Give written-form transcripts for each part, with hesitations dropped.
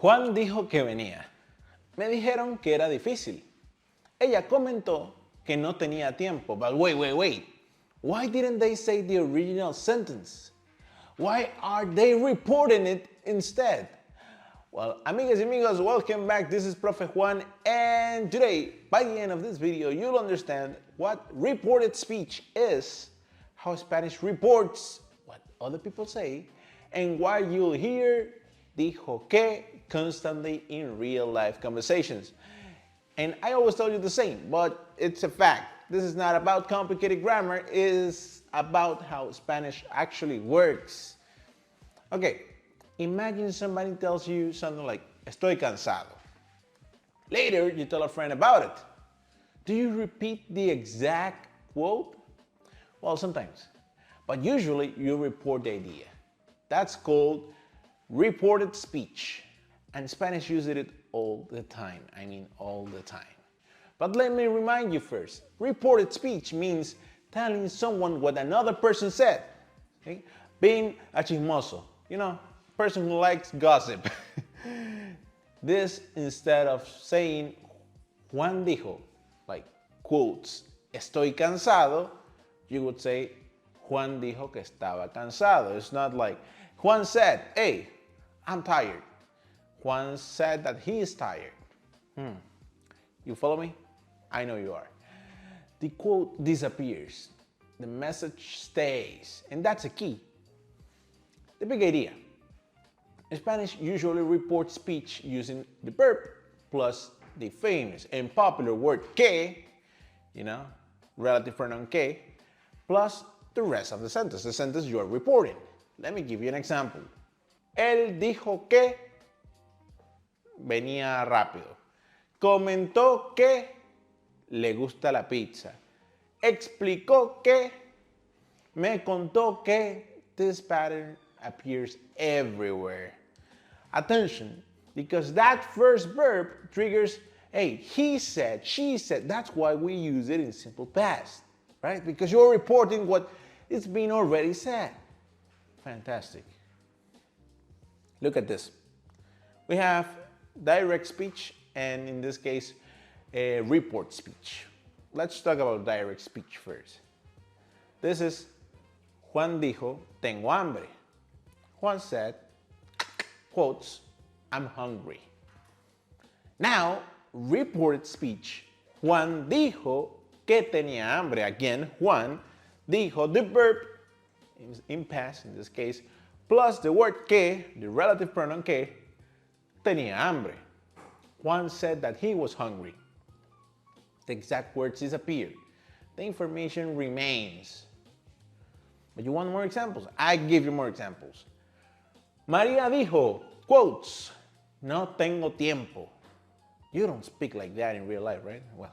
Juan dijo que venía. Me dijeron que era difícil. Ella comentó que no tenía tiempo. But wait. Why didn't they say the original sentence? Why are they reporting it instead? Well, amigas y amigos, welcome back. This is Profe Juan, and today, by the end of this video, you'll understand what reported speech is, how Spanish reports what other people say, and why you'll hear dijo que constantly in real life conversations. And I always tell you the same, but it's a fact. This is not about complicated grammar, it's about how Spanish actually works. Okay, imagine somebody tells you something like, estoy cansado. Later, you tell a friend about it. Do you repeat the exact quote? Well, sometimes. But usually, you report the idea. That's called reported speech. And Spanish uses it all the time. I mean, all the time. But let me remind you first. Reported speech means telling someone what another person said. Okay? Being a chismoso. You know, person who likes gossip. This, instead of saying Juan dijo, like quotes, estoy cansado, you would say Juan dijo que estaba cansado. It's not like Juan said, hey, I'm tired. Juan said that he is tired. You follow me? I know you are. The quote disappears. The message stays. And that's a key. The big idea. Spanish usually reports speech using the verb plus the famous and popular word que, you know, relative pronoun que, plus the rest of the sentence you are reporting. Let me give you an example. Él dijo que venía rápido. Comentó que le gusta la pizza. Explicó que, me contó que. This pattern appears everywhere. Attention, because that first verb triggers, hey, he said, she said. That's why we use it in simple past, right? Because you're reporting what is being already said. Fantastic. Look at this. We have direct speech, and in this case, report speech. Let's talk about direct speech first. This is Juan dijo, tengo hambre. Juan said, quotes, I'm hungry. Now, reported speech. Juan dijo que tenía hambre. Again, Juan dijo, the verb in past in this case, plus the word que, the relative pronoun que, tenía hambre. Juan said that he was hungry. The exact words disappear. The information remains. But you want more examples? I give you more examples. María dijo, quotes, no tengo tiempo. You don't speak like that in real life, right? Well,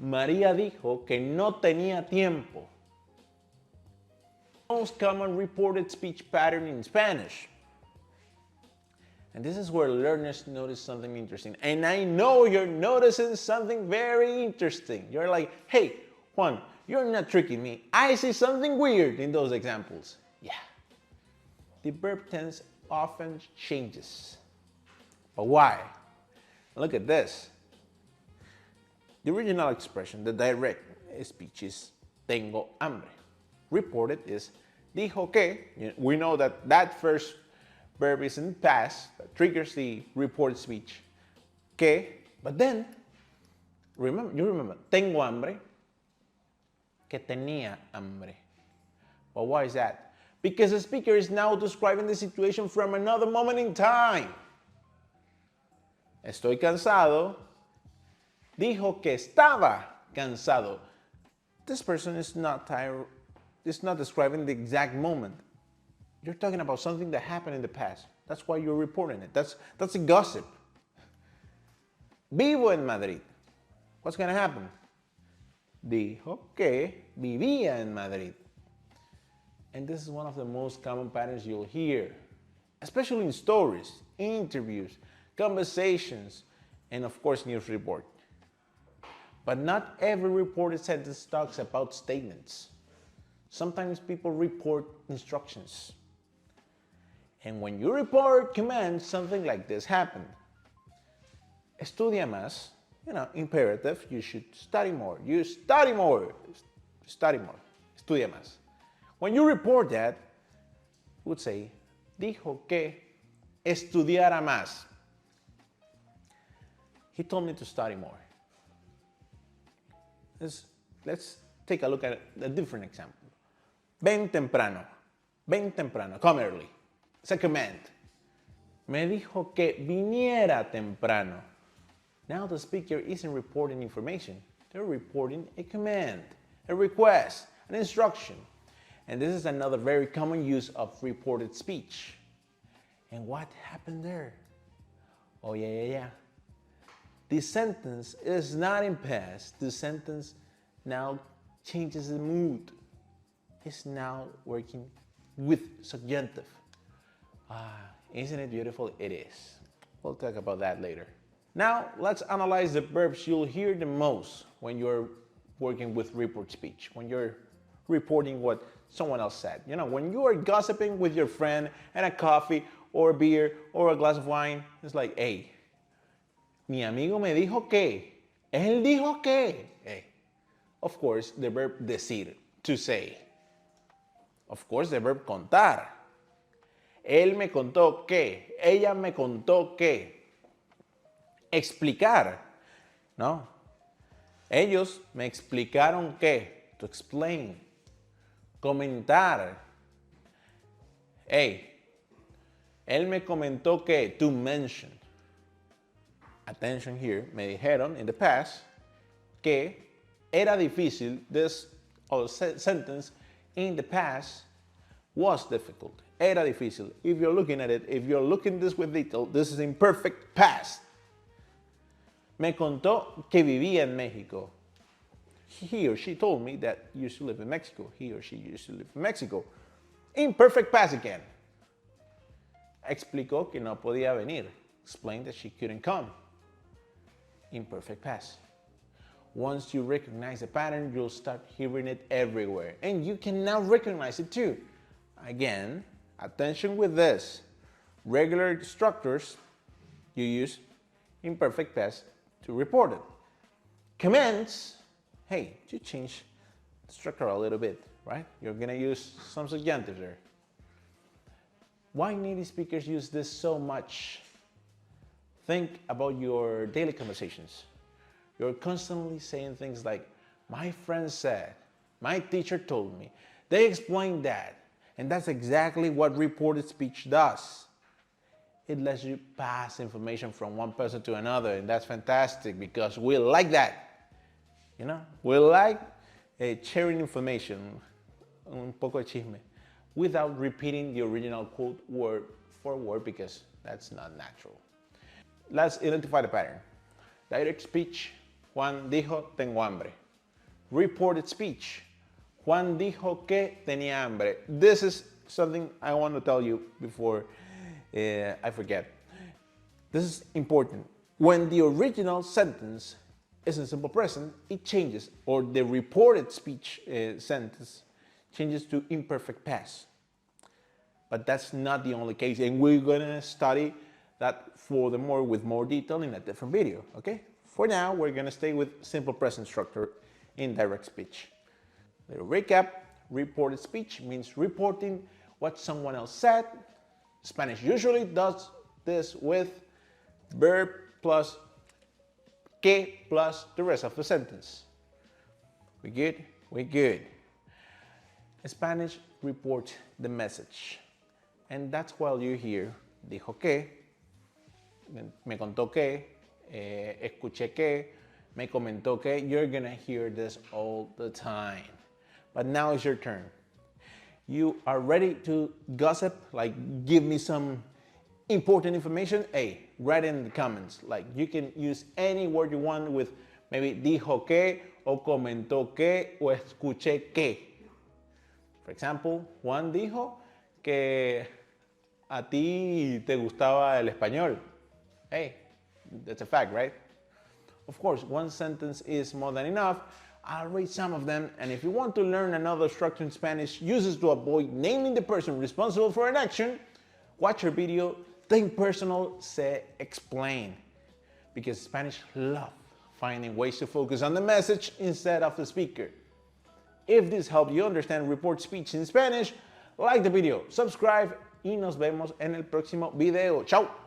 María dijo que no tenía tiempo. Most common reported speech pattern in Spanish. And this is where learners notice something interesting. And I know you're noticing something very interesting. You're like, hey, Juan, you're not tricking me. I see something weird in those examples. Yeah. The verb tense often changes. But why? Look at this. The original expression, the direct speech is tengo hambre. Reported is dijo que. We know that that first verb is in past, that triggers the reported speech. Que, but then, you remember, tengo hambre, que tenía hambre. But why is that? Because the speaker is now describing the situation from another moment in time. Estoy cansado. Dijo que estaba cansado. This person is not tired, is not describing the exact moment. You're talking about something that happened in the past. That's why you're reporting it. That's a gossip. Vivo en Madrid. What's going to happen? Dijo que vivía en Madrid. And this is one of the most common patterns you'll hear, especially in stories, interviews, conversations, and of course, news report. But not every reported sentence talks about statements. Sometimes people report instructions. And when you report commands, something like this happened. Estudia más, imperative, you should study more. You study more. Study more. Estudia más. When you report that, you would say, dijo que estudiara más. He told me to study more. Let's take a look at a different example. Ven temprano. Ven temprano. Come early. It's a command. Me dijo que viniera temprano. Now the speaker isn't reporting information. They're reporting a command, a request, an instruction. And this is another very common use of reported speech. And what happened there? Oh, yeah. The sentence is not in past. The sentence now changes the mood. It's now working with subjunctive. Isn't it beautiful? It is. We'll talk about that later. Now, let's analyze the verbs you'll hear the most when you're working with report speech, when you're reporting what someone else said. When you are gossiping with your friend and a coffee or a beer or a glass of wine, it's like, hey, mi amigo me dijo que. Él dijo que. Hey. Of course, the verb decir, to say. Of course, the verb contar. Él me contó que. Ella me contó que. Explicar. No. Ellos me explicaron que. To explain. Comentar. Hey. Él me comentó que. To mention. Attention here. Me dijeron in the past que era difícil. This sentence in the past was difficult. Era difícil. If you're looking at it, if you're looking this with detail, this is imperfect past. Me contó que vivía en México. He or she told me that you used to live in Mexico. He or she used to live in Mexico. Imperfect past again. Explicó que no podía venir. Explained that she couldn't come. Imperfect past. Once you recognize the pattern, you'll start hearing it everywhere. And you can now recognize it too. Again, attention with this. Regular structures, you use imperfect past to report it. Commands, hey, you change the structure a little bit, right? You're gonna use some subjunctives there. Why native speakers use this so much? Think about your daily conversations. You're constantly saying things like, my friend said, my teacher told me, they explained that. And that's exactly what reported speech does. It lets you pass information from one person to another, and that's fantastic because we like that. We like sharing information, un poco de chisme, without repeating the original quote word for word because that's not natural. Let's identify the pattern. Direct speech, Juan dijo tengo hambre. Reported speech, Juan dijo que tenía hambre. This is something I want to tell you before I forget. This is important. When the original sentence is in simple present, it changes, or the reported speech sentence changes to imperfect past. But that's not the only case, and we're gonna study that furthermore with more detail in a different video, okay? For now, we're gonna stay with simple present structure in direct speech. Little recap, reported speech means reporting what someone else said. Spanish usually does this with verb plus que plus the rest of the sentence. We good? We good. Spanish reports the message. And that's why you hear dijo que, me contó que, escuché que, me comentó que. You're gonna hear this all the time. But now it's your turn. You are ready to gossip, like give me some important information? Hey, write in the comments. Like you can use any word you want with maybe dijo que, o comentó que, o escuché que. For example, Juan dijo que a ti te gustaba el español. Hey, that's a fact, right? Of course, one sentence is more than enough. I'll read some of them, and if you want to learn another structure in Spanish uses to avoid naming the person responsible for an action, Watch our video, think personal, say explain. Because Spanish love finding ways to focus on the message instead of the speaker. If this helped you understand report speech in Spanish, like the video, subscribe y nos vemos en el próximo video. Chao.